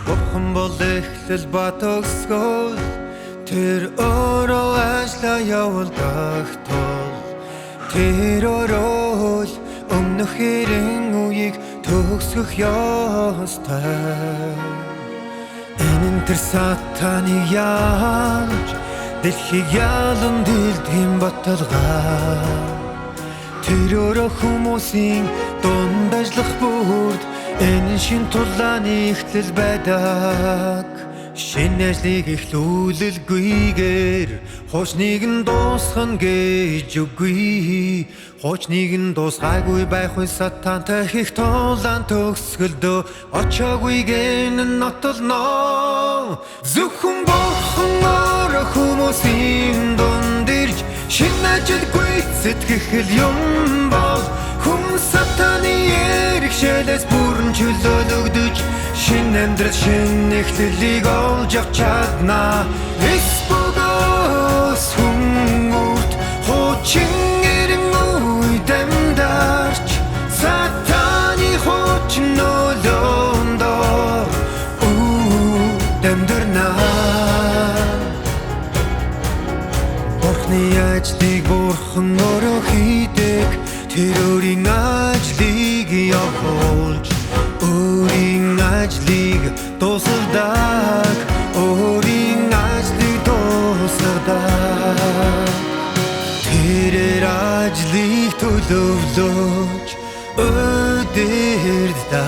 Бурхан бол эхлэл ба төгсгөл тэр өөрөө ажлаа явуулдаг тул тэр өөрөө л өмнөх хэрэн үеийг төгсгөх ёстой. Энэ тэр сатаны яаж дэлхийг ялан дэлдэм баталгаа тэр өөрөө хүмүүсийн дунд ажиллах бүрд энэ шин тулааны эхлэл байдаг. Шинэ ажлыг эхлүүлэлгүйгээр хуучныг нь дуусгах гэж үгүй. Хуучныг нь дуусгаагүй байх үе сатантай их тулаан төгсгөлдөө очоогүй гэн нотолно. Зөвхөн бурхан өөрөө хүмүүсийн дунд ирж шинэ ажил гүйцэтгэх юм бол хүн сатаны эрхшээлээс бүрэн чөлөөлөгдөж шинэ амьдрал шинэ эхлэлийг олж авч чадна. Эсбогоос хүмүүрт хуучин эрен үе дамдарч сатаны хуучин нөлөөндөө дамдарна. Бурхны ажлыг бурхан өөрөө хийдэг. Тэр өөрийн ажлыг явуулж өөрийн ажлыг дуусгадаг. Өөрийн ажлыг дуусгадаг. Тэрээр ажлыг төлөвлөж удирддаг.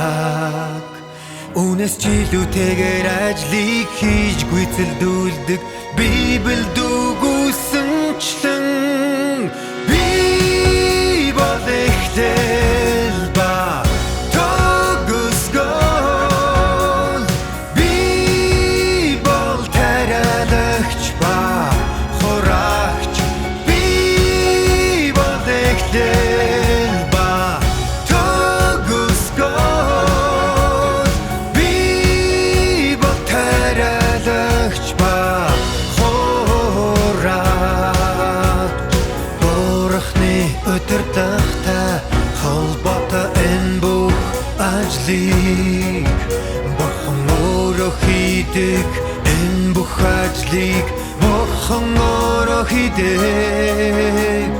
Үнэс ч илүүтэйгээр ажлыг хийж гүйцэлдүүлдэг. Библиэд үгүйсэнчлэн эхлэл ба төгсгөл би бол тариалагч ба хураагч. Би бол эхлэл ба төгсгөл би бол тариалагч ба хураагч. Бурхны удирдахтай холбоотой энэ бүх ажлыг бурхан өөрөө хийдэг. Энэ бүх ажлыг бурхан өөрөө хийдэг.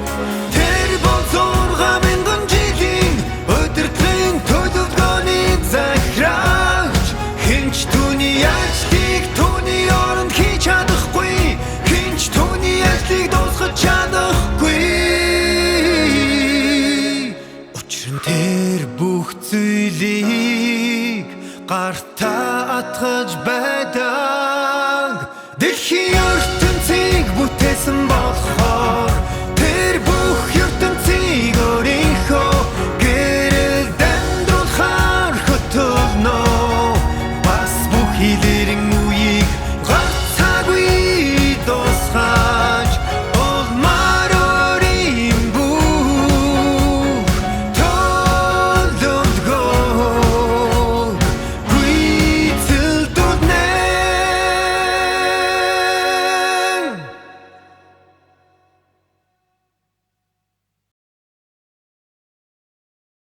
Тэр бол 6,000 жилийн удирдлагын төлөвлөгөөний захирагч. Хинч түүний ажлыг түүний оронд хийж чадахгүй. Хинч түүний ажлыг дуусгаж чадахгүй. Тэр бүх зүйлийг гартаа атгаж байдаг. Дэлхий